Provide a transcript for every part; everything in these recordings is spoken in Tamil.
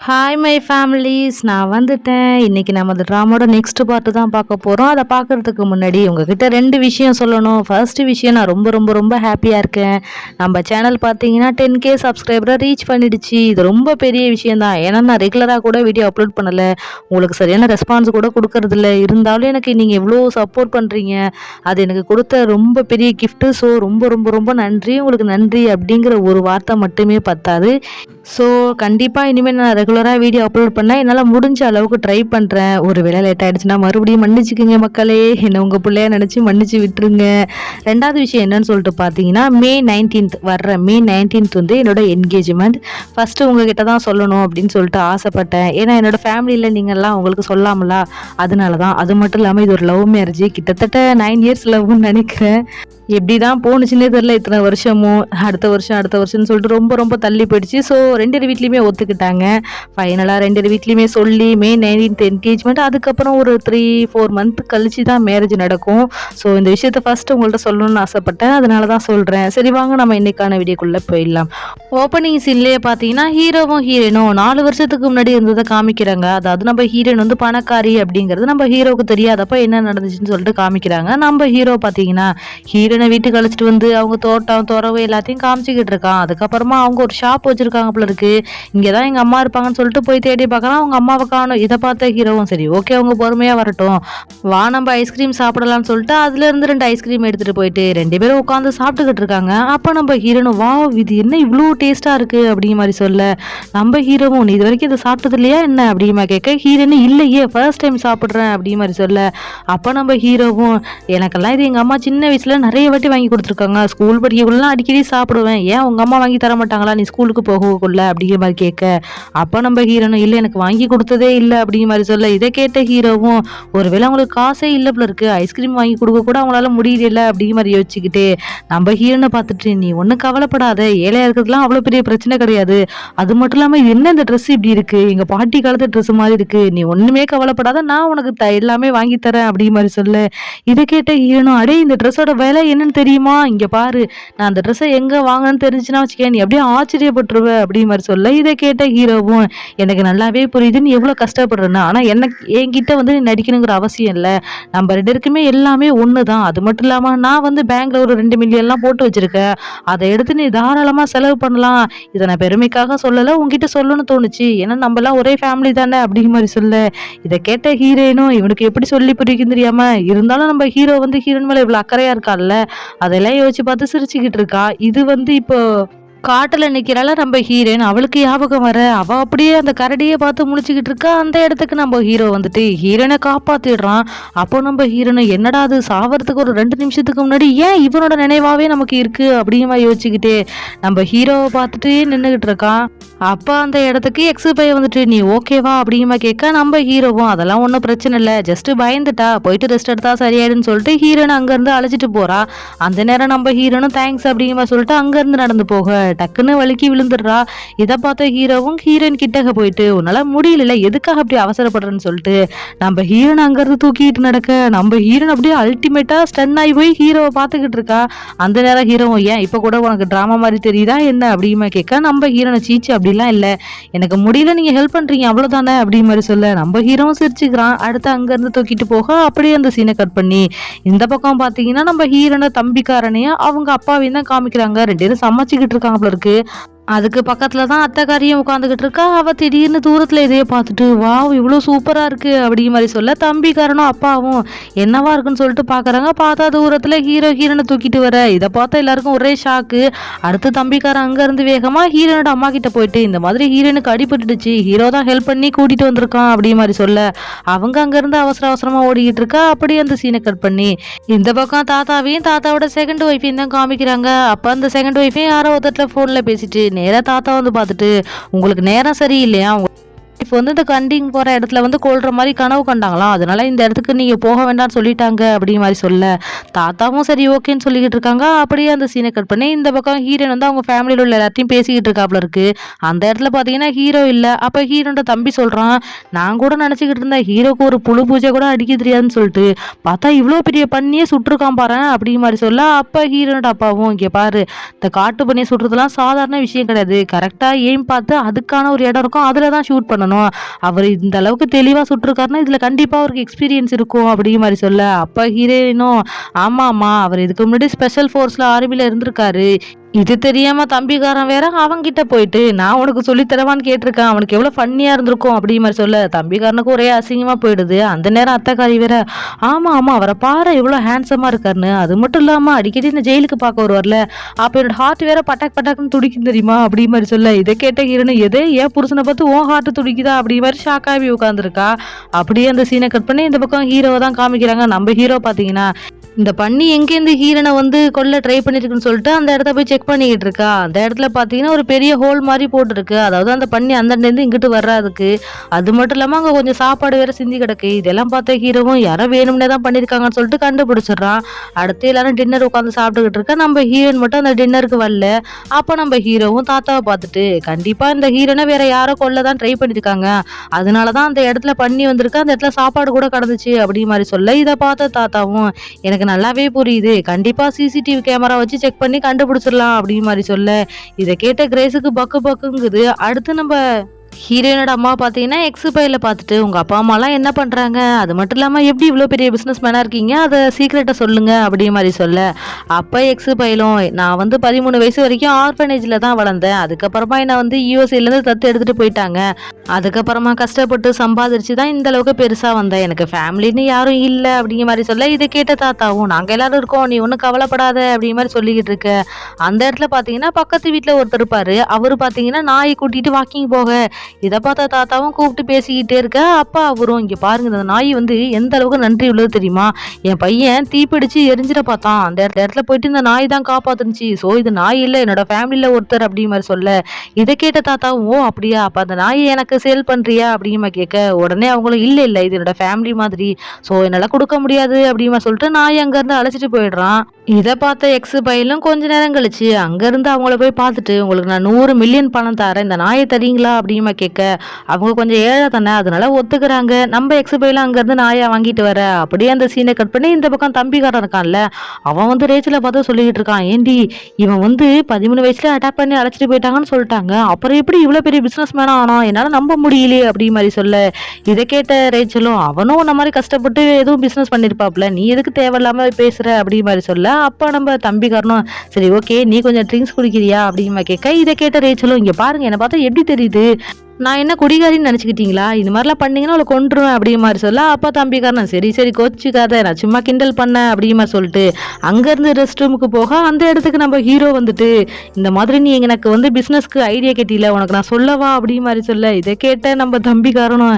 ஹாய் மை ஃபேமிலிஸ், நான் வந்துட்டேன். இன்னைக்கு நம்ம அந்த ட்ராமாவோட நெக்ஸ்ட் பார்ட்டு தான் பார்க்க போகிறோம். அதை பார்க்குறதுக்கு முன்னாடி உங்ககிட்ட 2 விஷயம் சொல்லணும். ஃபர்ஸ்ட் விஷயம், நான் ரொம்ப ரொம்ப ரொம்ப ஹாப்பியாக இருக்கேன். நம்ம சேனல் பார்த்தீங்கன்னா 10K சப்ஸ்கிரைபரை ரீச் பண்ணிடுச்சு. இது ரொம்ப பெரிய விஷயம் தான். ஏன்னா நான் ரெகுலராக கூட வீடியோ அப்லோட் பண்ணலை, உங்களுக்கு சரியான ரெஸ்பான்ஸ் கூட கொடுக்கறதில்ல. இருந்தாலும் எனக்கு நீங்கள் எவ்வளோ சப்போர்ட் பண்ணுறீங்க, அது எனக்கு கொடுத்த ரொம்ப பெரிய கிஃப்ட்டு. ஸோ ரொம்ப ரொம்ப ரொம்ப நன்றி. உங்களுக்கு நன்றி அப்படிங்கிற ஒரு வார்த்தை மட்டுமே பத்தாது. ஸோ கண்டிப்பாக இனிமேல் நான் ரெகுலராக வீடியோ அப்லோட் பண்ணேன். என்னால் முடிஞ்ச அளவுக்கு ட்ரை பண்ணுறேன். ஒரு வேளை லேட் ஆகிடுச்சுன்னா மறுபடியும் மன்னிச்சுக்குங்க மக்களே. என்னை உங்கள் பிள்ளைய நினச்சி மன்னிச்சு விட்டுருங்க. 2வது விஷயம் என்னன்னு சொல்லிட்டு பார்த்தீங்கன்னா, மே 19th வர்ற மே 19th வந்து என்னோட என்கேஜ்மெண்ட். ஃபஸ்ட்டு உங்ககிட்ட தான் சொல்லணும் அப்படின்னு சொல்லிட்டு ஆசைப்பட்டேன். ஏன்னா என்னோட ஃபேமிலியில் நீங்கள்லாம் உங்களுக்கு சொல்லாமலா, அதனால தான். அது மட்டும் இல்லாமல் இது ஒரு லவ் மேரேஜ். கிட்டத்தட்ட 9 years லவ்னு நினைக்கிறேன். எப்படி தான் போணுச்சுன்னே தெரில. இத்தனை வருஷமும் அடுத்த வருஷம்னு சொல்லிட்டு ரொம்ப ரொம்ப தள்ளி போயிடுச்சு. ஸோ 2 வீட்லேயுமே ஒத்துக்கிட்டாங்க. ஃபைனலாக 2 வீட்லேயுமே சொல்லி மே 19th என்கேஜ்மெண்ட். அதுக்கப்புறம் ஒரு 3-4 month கழிச்சு தான் மேரேஜ் நடக்கும். ஸோ இந்த விஷயத்த ஃபஸ்ட்டு உங்கள்கிட்ட சொல்லணும்னு ஆசைப்பட்டேன், அதனால தான் சொல்கிறேன். சரி வாங்க நம்ம இன்னைக்கான வீடியோக்குள்ளே போயிடலாம். ஓப்பனிங் சீன்லேயே பார்த்தீங்கன்னா ஹீரோவும் ஹீரோயினும் 4 வருஷத்துக்கு முன்னாடி இருந்ததை காமிக்கிறாங்க. அதாவது நம்ம ஹீரோயின் வந்து பணக்காரி அப்படிங்கிறது நம்ம ஹீரோவுக்கு தெரியாதப்போ என்ன நடந்துச்சுன்னு சொல்லிட்டு காமிக்கிறாங்க. நம்ம ஹீரோ பார்த்தீங்கன்னா ஹீரோனை வீட்டுக்கு அழைச்சிட்டு வந்து அவங்க தோட்டம் துறவு எல்லாத்தையும் காமிச்சிக்கிட்டு இருக்கான். அதுக்கப்புறமா அவங்க ஒரு ஷாப் வச்சிருக்காங்க போல இருக்கு. இங்கே தான் எங்கள் அம்மா இருப்பாங்கன்னு சொல்லிட்டு போய் தேடி பார்க்கலாம், அவங்க அம்மாவை காணும். இதை பார்த்த ஹீரோவும் சரி ஓகே அவங்க பொறுமையாக வரட்டும், வா நம்ம ஐஸ்கிரீம் சாப்பிடலாம்னு சொல்லிட்டு அதுலேருந்து 2 ஐஸ்கிரீம் எடுத்துகிட்டு போயிட்டு 2 பேரும் உட்காந்து சாப்பிட்டுக்கிட்டு இருக்காங்க. அப்போ நம்ம ஹீரோனும் வா இது என்ன இவ்வளோ டேஸ்ட்டாக இருக்குது அப்படிங்கிற மாதிரி சொல்ல, நம்ம ஹீரோவும் நீ இது வரைக்கும் இதை சாப்பிட்டது இல்லையா என்ன அப்படிமா கேட்க, ஹீரோனு இல்லையே ஃபர்ஸ்ட் டைம் சாப்பிட்றேன் அப்படிங்கிற மாதிரி சொல்ல, அப்போ நம்ம ஹீரோவும் எனக்கெல்லாம் இது எங்கள் அம்மா சின்ன வயசில் நிறைய வாட்டி வாங்கி கொடுத்துருக்காங்க, ஸ்கூல் படிக்கக்குள்ளலாம் அடிக்கடி சாப்பிடுவேன், ஏன் உங்கள் அம்மா வாங்கி தர மாட்டாங்களா நீ ஸ்கூலுக்கு போகக்குள்ள அப்படிங்கிற மாதிரி கேட்க, அப்போ நம்ம ஹீரோனும் இல்லை எனக்கு வாங்கி கொடுத்ததே இல்லை அப்படிங்கிற மாதிரி சொல்ல, இதை கேட்ட ஹீரோவும் ஒருவேளை அவங்களுக்கு காசே இல்லை போல இருக்கு, ஐஸ்கிரீம் வாங்கி கொடுக்க கூட அவங்களால முடியல அப்படிங்கிற மாதிரி யோசிச்சுக்கிட்டே நம்ம ஹீரோனை பார்த்துட்டு நீ ஒன்றும் கவலைப்படாத, ஏழையா இருக்கிறதுலாம் அவ்வளோ பெரிய பிரச்சனை கிடையாது, அது மட்டும் இல்லாமல் இது என்ன இந்த ட்ரெஸ் இப்படி இருக்கு, எங்கள் பாட்டி காலத்து ட்ரெஸ் மாதிரி இருக்கு, நீ ஒன்றுமே கவலைப்படாத நான் உனக்கு எல்லாமே வாங்கி தரேன் அப்படிங்கிற மாதிரி சொல்ல, இதை கேட்ட ஹீரோனும் அடே இந்த ட்ரெஸ்ஸோட விலை என்னன்னு தெரியுமா, இங்கே பாரு நான் அந்த ட்ரெஸ்ஸை எங்கே வாங்கணும்னு தெரிஞ்சுன்னா வச்சுக்கேன் நீ அப்படியே ஆச்சரியப்பட்டுருவேன் அப்படிங்கிற மாதிரி சொல்ல, இதை கேட்ட ஹீரோவும் எனக்கு நல்லாவே புரியுது நீ எவ்வளோ கஷ்டப்படுறேன்னு, ஆனால் என்கிட்ட வந்து நீ நடிக்கணுங்கிற அவசியம் இல்லை, நம்ம 2 பேருக்குமே எல்லாமே ஒன்று தான், அது மட்டும் இல்லாமல் நான் வந்து பேங்க்ல ஒரு 2 மில்லியன்லாம் போட்டு வச்சிருக்கேன், அதை எடுத்து நீ தாராளமாக செலவு பண்ணலாம், இதை நான் பெருமைக்காக சொல்லலை உங்ககிட்ட சொல்லணும்னு தோணுச்சு, ஏன்னா நம்மலாம் ஒரே ஃபேமிலி தானே அப்படிங்கிற மாதிரி சொல்ல, இதை கேட்ட ஹீரோயினும் இவனுக்கு எப்படி சொல்லி புரியுன்னு தெரியாம இருந்தாலும் நம்ம ஹீரோ வந்து ஹீரோயின் மேலே இவ்வளோ அக்கறையா இருக்கான்ல, அதெல்லாம் யோசிச்சு பார்த்து சிரிச்சுக்கிட்டு இருக்கா. இது வந்து இப்போ காட்டில் நிற்கிறால நம்ம ஹீரோயின், அவளுக்கு ஞாபகம் வர அவள் அப்படியே அந்த கரடியை பார்த்து முழிச்சுக்கிட்டு இருக்கா. அந்த இடத்துக்கு நம்ம ஹீரோ வந்துட்டு ஹீரோனை காப்பாற்றிடுறான். அப்போ நம்ம ஹீரோனை என்னடா அது சாவறதுக்கு ஒரு 2 நிமிஷத்துக்கு முன்னாடி ஏன் இவனோட நினைவாகவே நமக்கு இருக்குது அப்படிங்கிற மாதிரி யோசிச்சுக்கிட்டே நம்ம ஹீரோவை பார்த்துட்டு நின்றுக்கிட்டு இருக்கான். அப்போ அந்த இடத்துக்கு எக்ஸு பையன் வந்துட்டு நீ ஓகேவா அப்படிங்கிற கேட்க, நம்ம ஹீரோவும் அதெல்லாம் ஒன்றும் பிரச்சனை இல்லை, ஜஸ்ட்டு பயந்துட்டா போயிட்டு ரெஸ்ட் எடுத்தா சரியாயிடுன்னு சொல்லிட்டு ஹீரோனை அங்கேருந்து அழைச்சிட்டு போகிறா. அந்த நேரம் நம்ம ஹீரோனும் தேங்க்ஸ் அப்படிங்கிற மாதிரி சொல்லிட்டு அங்கேருந்து நடந்து போக டக்குன்னு வலிக்கி விழுந்துடுறா. இதை பார்த்த ஹீரோவும் ஹீரோயின் கிட்டக்க போயிட்டு உன்னால முடியல எதுக்காக அப்படி அவசரப்படுறேன்னு சொல்லிட்டு நம்ம ஹீரோன் அங்கேருந்து தூக்கிட்டு நடக்க, நம்ம ஹீரோன் அப்படியே அல்டிமேட்டா ஸ்டன் ஆகி போய் ஹீரோவை பார்த்துக்கிட்டு இருக்கா. அந்த நேரம் ஹீரோவும் ஏன் இப்போ கூட உனக்கு ட்ராமா மாதிரி தெரியுதா என்ன அப்படிமா கேட்க, நம்ம ஹீரோனை சீச்சு அப்படிலாம் இல்லை எனக்கு முடியல நீங்க ஹெல்ப் பண்றீங்க அவ்வளவுதானே அப்படிங்கிற மாதிரி சொல்ல, நம்ம ஹீரோவும் சிரிச்சுக்கிறான். அடுத்து அங்கேருந்து தூக்கிட்டு போக அப்படியே அந்த சீனை கட் பண்ணி இந்த பக்கம் பார்த்தீங்கன்னா நம்ம ஹீரோனை தம்பிக்காரனையும் அவங்க அப்பாவையும் தான் காமிக்கிறாங்க. 2 பேரும் சமைச்சிக்கிட்டு இருக்காங்க போல இருக்கு. அதுக்கு பக்கத்தில் தான் அத்தைக்காரியும் உட்காந்துக்கிட்டு இருக்கா. அவள் திடீர்னு தூரத்தில் இதையே பார்த்துட்டு வாவ் இவ்வளோ சூப்பராக இருக்குது அப்படிங்கிற மாதிரி சொல்ல, தம்பிக்காரனும் அப்பாவும் என்னவா இருக்குன்னு சொல்லிட்டு பார்க்குறாங்க. பார்த்தா தூரத்தில் ஹீரோனை தூக்கிட்டு வர, இதை பார்த்தா எல்லாருக்கும் ஒரே ஷாக்கு. அடுத்து தம்பிக்காரன் அங்கேருந்து வேகமாக ஹீரோனோட அம்மா கிட்ட போயிட்டு இந்த மாதிரி ஹீரோனுக்கு அடிபட்டுடுச்சு, ஹீரோ தான் ஹெல்ப் பண்ணி கூட்டிகிட்டு வந்திருக்கான் அப்படிங்கிற மாதிரி சொல்ல, அவங்க அங்கேருந்து அவசரமாக ஓடிக்கிட்டு இருக்கா. அப்படியே அந்த சீனை கட் பண்ணி இந்த பக்கம் தாத்தாவையும் தாத்தாவோட செகண்ட் ஒய்ஃபையும் தான் காமிக்கிறாங்க. அப்போ அந்த செகண்ட் ஒய்ஃபையும் யாரோ ஒருத்தர் ஃபோனில் பேசிட்டு நேராக தாத்தா வந்து பார்த்துட்டு உங்களுக்கு நேரம் சரியில்லையா வந்து இந்த கண்டிங் போற இடத்துல வந்து கொல்ற மாதிரி கனவு கண்டாங்களாம். அதனால இந்த இடத்துக்கு நீங்க போக வேண்டாம்னு சொல்லிட்டாங்க அப்படி மாதிரி சொல்ல தாத்தாவும் சரி ஓகேன்னு சொல்லிக்கிட்டு இருக்காங்க. அப்படியே அந்த சீனை கட் பண்ணி இந்த பக்கம் ஹீரோயின் வந்து அவங்க ஃபேமிலியில உள்ள எல்லாத்தையும் பேசிக்கிட்டு இருக்காப்ல இருக்கு. அந்த இடத்துல பாத்தீங்கன்னா ஹீரோ இல்ல. அப்ப ஹீரோன்ற தம்பி சொல்றான், நான் கூட நினைச்சுக்கிட்டு இருந்தேன் ஹீரோக்கு ஒரு புழு பூஜை கூட அடிக்க தெரியாதுன்னு சொல்லிட்டு, பார்த்தா இவ்வளோ பெரிய பண்ணியே சுட்டிருக்கான் பாரேன் அப்படி மாதிரி சொல்ல அப்ப ஹீரோனோட அப்பாவும், இங்க பாரு இந்த காட்டு பண்ணியை சுடுறதுலாம் சாதாரண விஷயம் கிடையாது. கரெக்டா எய்ம் பார்த்து அதுக்கான ஒரு இடம் இருக்கும், அதுல தான் ஷூட் பண்ணணும். அவர் இந்த அளவுக்கு தெளிவா சுட்டிருக்காருன்னா இதுல கண்டிப்பா அவருக்கு எக்ஸ்பீரியன்ஸ் இருக்கும் அப்படி மாதிரி சொல்ல அப்ப ஹீரோயினும், ஆமா ஆமா அவர் இதுக்கு முன்னாடி ஸ்பெஷல் ஃபோர்ஸ்ல ஆர்மில இருந்திருக்காரு. இது தெரியாம தம்பிக்காரன் வேற அவன்கிட்ட போயிட்டு நான் உனக்கு சொல்லி தரவான்னு கேட்டிருக்கேன், அவனுக்கு எவ்வளவு ஃபன்னியா இருந்திருக்கும் அப்படி மாதிரி சொல்ல தம்பிக்காரனுக்கு ஒரே அசிங்கமா போயிடுது. அந்த நேரம் அத்தைக்காரி வேற, ஆமா ஆமா அவரை பாரு எவ்வளவு ஹேண்ட்ஸமா இருக்காருன்னு, அது மட்டும் இல்லாம அடிக்கடி இந்த ஜெயிலுக்கு பார்க்க வருவார்ல, அப்ப என்னோட ஹார்ட் வேற பட்டாக் பட்டாக்குன்னு துடிக்கும் தெரியுமா அப்படி மாதிரி சொல்ல இதை கேட்ட ஹீரோனு, எதே ஏன் புருஷனை பார்த்து உன் ஹார்ட் துடிக்குதா அப்படி மாதிரி ஷாக் ஆகி உட்காந்துருக்கா. அப்படியே அந்த சீனை கட் பண்ணி இந்த பக்கம் ஹீரோவை தான் காமிக்கிறாங்க. நம்ம ஹீரோ பாத்தீங்கன்னா இந்த பண்ணி எங்கேருந்து ஹீரனை வந்து கொல்ல ட்ரை பண்ணிருக்குன்னு சொல்லிட்டு அந்த இடத்த போய் செக் பண்ணிக்கிட்டு இருக்கா. அந்த இடத்துல பார்த்தீங்கன்னா ஒரு பெரிய ஹோல் மாதிரி போட்டுருக்கு. அதாவது அந்த பண்ணி அந்தண்டேருந்து இங்கிட்டு வர்றதுக்கு. அது மட்டும் இல்லாமல் அங்கே கொஞ்சம் சாப்பாடு வேற சிந்தி கிடக்கு. இதெல்லாம் பார்த்த ஹீரோவும் யாரோ வேணும்னே தான் பண்ணியிருக்காங்கன்னு சொல்லிட்டு கண்டுபிடிச்சிடுறான். அடுத்து எல்லாரும் டின்னர் உட்காந்து சாப்பிட்டுக்கிட்டு இருக்கா. நம்ம ஹீரோயின் மட்டும் அந்த டின்னருக்கு வரல. அப்போ நம்ம ஹீரோவும் தாத்தாவை பார்த்துட்டு, கண்டிப்பாக இந்த ஹீரோனை வேற யாரோ கொல்ல தான் ட்ரை பண்ணியிருக்காங்க, அதனால தான் அந்த இடத்துல பண்ணி வந்திருக்கு, அந்த இடத்துல சாப்பாடு கூட கிடந்துச்சு அப்படி மாதிரி சொல்ல இதை பார்த்த தாத்தாவும், எனக்கு நல்லாவே புரியுது, கண்டிப்பா சிசிடிவி கேமரா வச்சு செக் பண்ணி கண்டுபிடிச்சிடலாம் அப்படி மாதிரி சொல்ல இதை கேட்ட கிரேஸுக்கு பக்கு பக்குங்குது. அடுத்து நம்ம ஹீரோயினோட அம்மா பார்த்தீங்கன்னா எக்ஸ் பையில பார்த்துட்டு, உங்க அப்பா அம்மாலாம் என்ன பண்றாங்க, அது மட்டும் இல்லாம எப்படி இவ்வளோ பெரிய பிசினஸ் மேனா இருக்கீங்க, அதை சீக்கிரட்டை சொல்லுங்க அப்படி மாதிரி சொல்ல அப்ப எக்ஸ் பையிலும், நான் வந்து 13 வயசு வரைக்கும் ஆர்ஃபனேஜ்ல தான் வளர்ந்தேன், அதுக்கப்புறமா என்ன வந்து யூஎஸ்ஏல இருந்து தத்து எடுத்துட்டு போயிட்டாங்க, அதுக்கப்புறமா கஷ்டப்பட்டு சம்பாதிச்சு தான் இந்த அளவுக்கு பெருசா வந்தேன், எனக்கு ஃபேமிலின்னு யாரும் இல்லை அப்படிங்கிற மாதிரி சொல்ல இதை கேட்ட தாத்தாவும், நாங்க எல்லாரும் இருக்கோம் நீ ஒன்றும் கவலைப்படாத அப்படிங்கிற மாதிரி சொல்லிக்கிட்டு இருக்க. அந்த இடத்துல பார்த்தீங்கன்னா பக்கத்து வீட்டில் ஒருத்தர் இருப்பாரு, அவரு பார்த்தீங்கன்னா நாயை கூட்டிட்டு வாக்கிங் போக இதை பார்த்த தாத்தாவும் கூப்பிட்டு பேசிக்கிட்டே இருக்க. அப்பா அவரும், இங்க பாருங்க இந்த நாய் வந்து எந்த அளவுக்கு நன்றி உள்ளது தெரியுமா, என் பையன் தீப்பிடிச்சு எரிஞ்சிட பார்த்தான், அந்த இடத்துல போயிட்டு இந்த நாய் தான் காப்பாத்துனுச்சு, ஸோ இது நாய் இல்லை என்னோட ஃபேமிலியில ஒருத்தர் அப்படி மாதிரி சொல்ல இதை கேட்ட தாத்தாவும், ஓ அப்படியா அப்ப அந்த நாயை எனக்கு சேல் பண்றியா அப்படிமா கேட்க உடனே அவங்களும், இல்லை இல்லை இது என்னோட ஃபேமிலி மாதிரி, ஸோ என்னால கொடுக்க முடியாது அப்படிமா சொல்லிட்டு நாய் அங்க இருந்து அழைச்சிட்டு போயிடுறான். இதை பார்த்த எக்ஸ் பையிலும் கொஞ்ச நேரம் கழிச்சு அங்க இருந்து அவங்கள போய் பார்த்துட்டு, உங்களுக்கு நான் 100 மில்லியன் பணம் தரேன், இந்த நாயை தரீங்களா அப்படிமா கேட்க அவங்க கொஞ்சம் ஏழை தானே அதனால ஒத்துக்கிறாங்க. நம்ம எக்ஸ் பையில அங்க இருந்து நாயை வாங்கிட்டு வர அப்படியே அந்த சீனை கட் பண்ணி இந்த பக்கம் தம்பிக்காரன் இருக்கான்ல, அவன் வந்து ரேச்சலை பார்த்து சொல்லிக்கிட்டு இருக்கான், ஏண்டி இவன் வந்து 13 வயசுல அட்டாக் பண்ணி அழைச்சிட்டு போயிட்டாங்கன்னு சொல்லிட்டாங்க, அப்புறம் எப்படி இவ்வளவு பெரிய பிசினஸ் மேனா ஆனா, என்னால நம்ப முடியலையே அப்படி மாதிரி சொல்ல இதை கேட்ட ரேச்சலும், அவனும் உன்ன மாதிரி கஷ்டப்பட்டு எதுவும் பிசினஸ் பண்ணிருப்பாப்ல, நீ எதுக்கு தேவையில்லாம பேசுற அப்படி மாதிரி சொல்ல அப்ப நம்ம தம்பிக்காரனும், சரி ஓகே நீ கொஞ்சம் ட்ரிங்க்ஸ் குடிக்கிறியா அப்படிமா கேட்க இதை கேட்ட ரேச்சலும், இங்க பாருங்க என்ன பார்த்தா எப்படி தெரியுது, நான் என்ன குடிகாரின்னு நினச்சிக்கிட்டீங்களா, இது மாதிரிலாம் பண்ணீங்கன்னா அவளை கொண்டுருவேன் அப்படி மாதிரி சொல்ல அப்பா தம்பிக்காரன், சரி சரி கோச்சிக்காத நான் சும்மா கிண்டல் பண்ணேன் அப்படி மாதிரி சொல்லிட்டு அங்கேருந்து ரெஸ்ட் ரூமுக்கு போக அந்த இடத்துக்கு நம்ம ஹீரோ வந்துட்டு, இந்த மாதிரி நீ எனக்கு வந்து பிஸ்னஸ்க்கு ஐடியா கேட்டில உனக்கு நான் சொல்லவா அப்படி மாதிரி சொல்ல இதை கேட்ட நம்ம தம்பிக்காரனும்,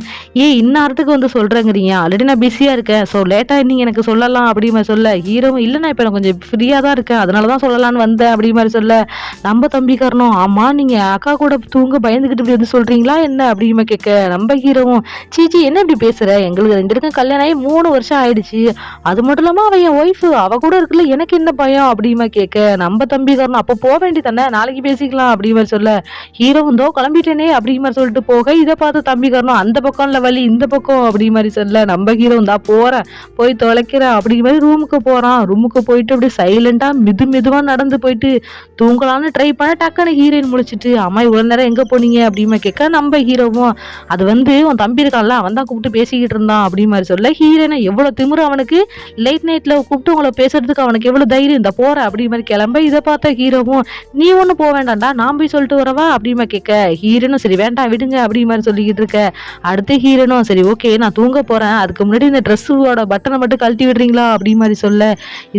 இந்நேரத்துக்கு வந்து சொல்கிறேங்கிறீங்க, ஆல்ரெடி நான் பிஸியாக இருக்கேன், ஸோ லேட்டாக நீங்கள் எனக்கு சொல்லலாம் அப்படி மாதிரி சொல்ல ஹீரோவும், இல்லை நான் இப்போ கொஞ்சம் ஃப்ரீயாக தான் இருக்கேன் அதனால தான் சொல்லலான்னு வந்தேன் அப்படி மாதிரி சொல்ல நம்ம தம்பிக்காரனும், ஆமாம் நீங்கள் அக்கா கூட தூங்க பயந்துக்கிட்டு இப்படி வந்து சொல்கிறீங்க என்ன அப்படிமா கேட்க நம்ம ஹீரோவும், சீச்சி என்ன இப்படி பேசுற, எங்களுக்கு 2 பேருக்கும் கல்யாணம் ஆகி 3 வருஷம் ஆயிடுச்சு, அது மட்டும் இல்லாம அவ என் ஒய்ஃபு அவ கூட இருக்குல்ல எனக்கு என்ன பயம் அப்படிமா கேட்க நம்ம தம்பிக்காரனும், அப்போ போக வேண்டி தானே நாளைக்கு பேசிக்கலாம் அப்படி மாதிரி சொல்ல ஹீரோவும், தோ கிளம்பிட்டேனே அப்படி மாதிரி சொல்லிட்டு போக இதை பார்த்து தம்பிக்காரனும், அந்த பக்கம்ல வழி இந்த பக்கம் அப்படி மாதிரி சொல்ல நம்ம ஹீரோவும், தான் போறேன் போய் தொலைக்கிறேன் அப்படி மாதிரி ரூமுக்கு போறான். ரூமுக்கு போயிட்டு அப்படி சைலண்டா மெதுவா நடந்து போயிட்டு தூங்கலான்னு ட்ரை பண்ண டக்குன்னு ஹீரோயின் முடிச்சிட்டு, அம்மா இவ்வளவு நேரம் எங்க போனீங்க அப்படிமா கேட்க நம்ம ஹீரோவும், அது வந்து உன் தம்பி இருக்கான்ல அவன் தான் கூப்பிட்டு பேசிக்கிட்டு இருந்தான் அப்படி மாதிரி சொல்ல ஹீரோனை, எவ்வளவு திமிரு அவனுக்கு, லைட் நைட்ல கூப்பிட்டு உங்களை பேசுறதுக்கு அவனுக்கு எவ்வளவு தைரியம், இந்த போற அப்படி மாதிரி கிளம்ப இதை பார்த்த ஹீரோவும், நீ ஒன்னும் போக வேண்டாம்டா நான் போய் சொல்லிட்டு வரவா அப்படிமா கேட்க ஹீரோனும், சரி வேண்டாம் விடுங்க அப்படி மாதிரி சொல்லிக்கிட்டு இருக்க. அடுத்து ஹீரோனும், சரி ஓகே நான் தூங்க போறேன், அதுக்கு முன்னாடி இந்த ட்ரெஸ்ஸோட பட்டனை மட்டும் கழட்டி விடுறீங்களா அப்படி மாதிரி சொல்ல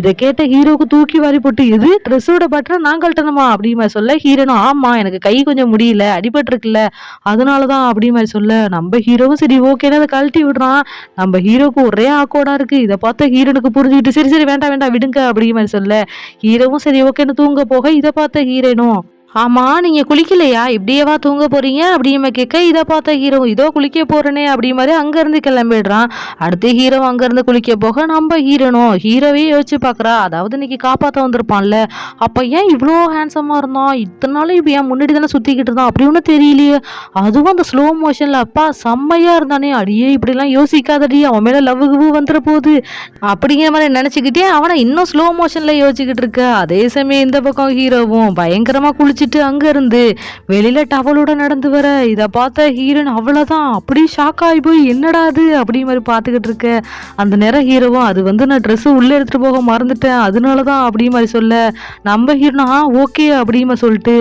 இதை கேட்ட ஹீரோக்கு தூக்கி வாரி போட்டு, எது ட்ரெஸ்ஸோட பட்டனை நான் கழட்டணுமா அப்படி மாதிரி சொல்ல ஹீரோனும், ஆமா எனக்கு கை கொஞ்சம் முடியல அடிபட்டு இருக்குல்ல அதனாலதான் அப்படி மாதிரி சொல்ல நம்ம ஹீரோவும், சரி ஓகேன்னு அதை கழட்டி விடுறான். நம்ம ஹீரோக்கு ஒரே ஆக்கோடா இருக்கு. இதை பார்த்த ஹீரோனுக்கு புரிஞ்சுக்கிட்டு, சரி சரி வேண்டாம் வேண்டாம் விடுங்க அப்படி மாதிரி சொல்ல ஹீரோவும் சரி ஓகேன்னு தூங்க போக இதை பார்த்த ஹீரோனும், ஆமா, நீங்க குளிக்கலையா? இப்படியேவா தூங்க போறீங்க? அப்படியுமா கேட்க, இத பார்த்த ஹீரோ, இதோ குளிக்க போறேனே அப்படி மாரி அங்கருந்து கிளம்பிடுறான். அடுத்து ஹீரோ அங்கருந்து குளிக்க போக, நம்ம ஹீரோவே யோசிச்சு பார்க்குறா. அதாவது இன்னைக்கு காப்பாத்த வந்திருப்பான்ல, அப்ப ஏன் இவ்ளோ ஹேண்ட்ஸமா இருந்தான்? இத்தன நாள் இப்ப ஏன் முன்னாடி தானே சுத்திக்கிட்டு இருந்தான்? அப்படி ஒண்ணும் தெரியலையே. அதுவும் அந்த ஸ்லோ மோஷன்ல அப்பா செம்மையா இருந்தானே! அடியே இப்படிலாம் யோசிக்காதடி, அவன் மேல லவ்வு கிவ்வு வந்துற போது. அப்படிங்கிற மாரி நெனச்சுக்கிட்டே அவன இன்னும் ஸ்லோ மோஷன்ல யோசிச்சுக்கிட்டு இருக்க. அதே சமயம் இந்த பக்கம் ஹீரோவும் பயங்கரமா குளிச்சுட்டு அங்க இருந்து வெளியில டவலோட நடந்து வர, இத பார்த்த ஹீரோயின் அவ்வளோதான் அப்படியே ஷாக் ஆகி போய் என்னடா இது அப்படி மாரி பார்த்துக்கிட்டு இருக்க. அந்த நேரம் ஹீரோவும் அது வந்து நான் ட்ரெஸ் உள்ள எடுத்துட்டு போக மறந்துட்டேன். அதனால தான் அப்படி மாரி சொல்ல, நம்ம ஹீரோனா ஓகே அப்படிமா சொல்லிட்டு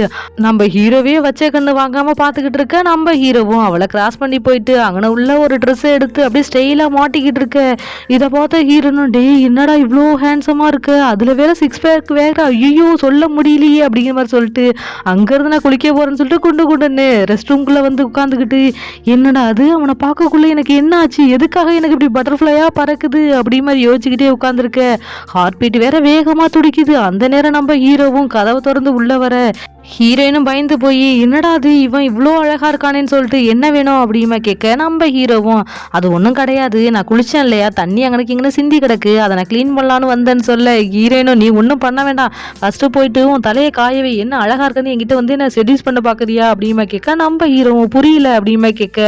நம்ம ஹீரோவே வச்ச கண்ணு வாங்காம பார்த்துக்கிட்டு இருக்க. நம்ம ஹீரோவும் அவளை கிராஸ் பண்ணி போயிட்டு அங்கன உள்ள ஒரு ட்ரெஸ் எடுத்து அப்படியே ஸ்டைலா மாட்டிக்கிட்டு இருக்க. இத பார்த்த ஹீரோனும் டேய் என்னடா இவ்ளோ ஹேண்ட்ஸமா இருக்க, அதுல வேற சிக்ஸ் பேக் வேற, ஐயோ சொல்ல முடியலையே அப்படிங்கிற மாதிரி சொல்லிட்டு அங்கிருந்து நான் குளிக்க போறேன்னு சொல்லிட்டு குண்டு குண்டுன்னு ரெஸ்ட் ரூம்குள்ள வந்து உட்காந்துக்கிட்டு என்னடா அது அவனை பார்க்கக்குள்ள எனக்கு என்ன ஆச்சு, எதுக்காக எனக்கு இப்படி பட்டர்ஃப்ளையா பறக்குது அப்படி மாதிரி யோசிச்சுக்கிட்டே உட்காந்துருக்க. ஹார்ட் பீட் வேற வேகமா துடிக்குது. அந்த நேரம் நம்ம ஹீரோவும் கதவை திறந்து உள்ள வர ஹீரோயினும் பயந்து போய் என்னடா அது இவன் இவ்வளோ அழகா இருக்கானேன்னு சொல்லிட்டு என்ன வேணும் அப்படிமா கேட்க, நம்ம ஹீரோவும் அது ஒன்றும் கிடையாது, நான் குளிச்சேன் இல்லையா, தண்ணி அங்கனுக்கு இங்கே சிந்தி கிடக்கு, அதை நான் க்ளீன் பண்ணலான்னு வந்தேன்னு சொல்ல, ஹீரோயினும் நீ ஒன்றும் பண்ண வேண்டாம், ஃபஸ்ட்டு போயிட்டு உன் தலையை காயவே, என்ன அழகா இருக்குன்னு என்கிட்ட வந்து என்ன செடியூஸ் பண்ண பார்க்குறியா அப்படிமா கேட்க, நம்ம ஹீரோவும் புரியல அப்படிமா கேட்க,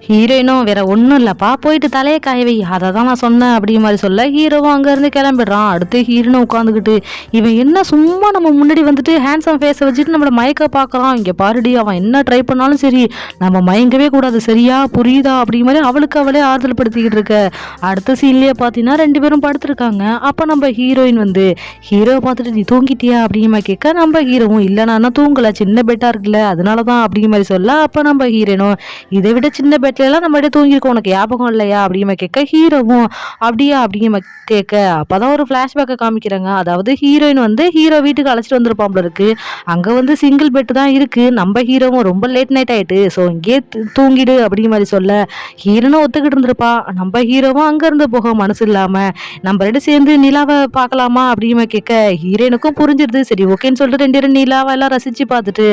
ஹீரோயினும் வேற ஒன்றும் இல்லைப்பா போயிட்டு தலையை காயவை, அதை தான் நான் சொன்னேன் அப்படி மாதிரி சொல்ல, ஹீரோவும் அங்கேருந்து கிளம்பிடுறான். அடுத்து ஹீரோனும் உட்காந்துக்கிட்டு இவன் என்ன சும்மா நம்ம முன்னாடி வந்துட்டு ஹேண்ட்ஸம் ஃபேஸை வச்சுட்டு நம்மளை மயக்க பார்க்குறான், இங்கே பாருடி அவன் என்ன ட்ரை பண்ணாலும் சரி நம்ம மயங்கவே கூடாது சரியா புரியுதா அப்படி மாதிரி அவளுக்கு அவளே ஆறுதல் படுத்திக்கிட்டு இருக்க. அடுத்த சீன்லேயே பார்த்தீங்கன்னா 2 பேரும் படுத்துருக்காங்க. அப்போ நம்ம ஹீரோயின் வந்து ஹீரோவை பார்த்துட்டு நீ தூங்கிட்டியா அப்படிமா கேட்க, நம்ம ஹீரோவும் இல்லை நான் தூங்கலை, சின்ன பெட்டாக இருக்குல்ல அதனால தான் அப்படிங்கிற மாதிரி சொல்ல, அப்போ நம்ம ஹீரோனும் இதை விட சின்ன பெட்லாம் நம்ம அப்படியே தூங்கியிருக்கோம் உனக்கு ஞாபகம் இல்லையா அப்படிமா கேட்க, ஹீரோவும் அப்படியா அப்படிங்கிற கேட்க அப்போதான் ஒரு ஃப்ளாஷ்பேக்கை காமிக்கிறாங்க. அதாவது ஹீரோயின் வந்து ஹீரோ வீட்டுக்கு அழைச்சிட்டு வந்திருப்பாப்ல இருக்கு. அங்கே வந்து சிங்கிள் பெட் தான் இருக்கு. நம்ம ஹீரோவும் ரொம்ப லேட் நைட் ஆயிட்டு ஸோ இங்கே தூங்கிடு அப்படிங்கிற மாதிரி சொல்ல, ஹீரோனும் ஒத்துக்கிட்டு இருந்திருப்பா. நம்ம ஹீரோவும் அங்கேருந்து போக மனசு இல்லாம நம்ம 2 சேர்ந்து நிலாவை பார்க்கலாமா அப்படிங்கிற கேட்க, ஹீரோனுக்கும் புரிஞ்சிருது. சரி ஓகேன்னு சொல்லிட்டு 2 பேரும் நிலாவை எல்லாம் ரசிச்சு பார்த்துட்டு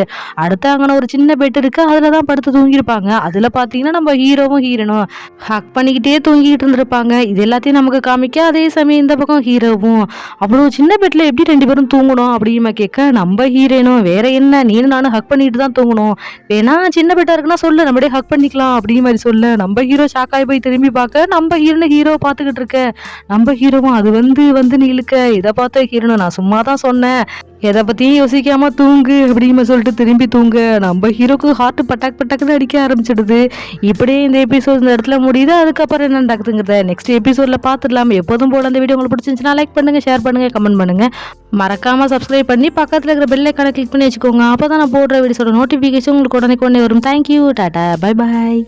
அடுத்து அங்கே ஒரு சின்ன பெட் இருக்கு, அதில் தான் படுத்து தூங்கியிருப்பாங்க. அதில் பார்த்தீங்கன்னா நம்ம ஹீரோவும் ஹீரோனும் ஹக் பண்ணிக்கிட்டே தூங்கிட்டு இருந்திருப்பாங்க. இது எல்லாத்தையும் நமக்கு காமிக்க, அதே சமயம் இந்த பக்கம் ஹீரோவும் அவ்வளோ சின்ன பெட்ல எப்படி 2 பேரும் தூங்கணும் அப்படிமா கேட்க, நம்ம ஹீரோனும் வேற என்ன நீனும் நானும் ஹக் பண்ணிட்டு தான் தூங்கணும், வேணா சின்ன பெட்டா இருக்குன்னா சொல்லு நம்மளே ஹக் பண்ணிக்கலாம் அப்படிங்கிற மாதிரி சொல்ல, நம்ம ஹீரோ ஷாக் ஆகி போய் திரும்பி பார்க்க நம்ம ஹீரோ பார்த்துக்கிட்டு இருக்க. நம்ம ஹீரோவும் அது வந்து நீ இழுக்க, இதை பார்த்த ஹீரோனும் நான் சும்மா தான் சொன்னேன் எதை பத்தியும் யோசிக்காம தூங்கு அப்படிங்கிற சொல்லிட்டு திரும்பி தூங்க. நம்ம ஹீரோக்கு ஹார்ட் பட்டாக் பட்டாக்குன்னு அடிக்க ஆரம்பிச்சிடுது. இப்படியே இந்த எபிசோட் இந்த இடத்துல முடியுது. அதுக்கப்புறம் என்ன நடக்குதுங்கிறத நெக்ஸ்ட் எபிசோட்ல பார்த்துடலாம். எப்போதும் போல அந்த வீடியோ உங்களுக்கு பிடிச்சிருந்துச்சுன்னா லைக் பண்ணுங்க, ஷேர் பண்ணுங்க, கமெண்ட் பண்ணுங்க. மறக்காம சப்ஸ்கிரைப் பண்ணி பக்கத்தில் இருக்கிற பெல் ஐக்கானை கிளிக் பண்ணி வச்சுக்கோங்க. அப்போ தான் நான் போடுற வீடியோஸோட நோட்டிஃபிகேஷன் உங்களுக்கு உடனே வரும். Thank you, Tata, bye bye.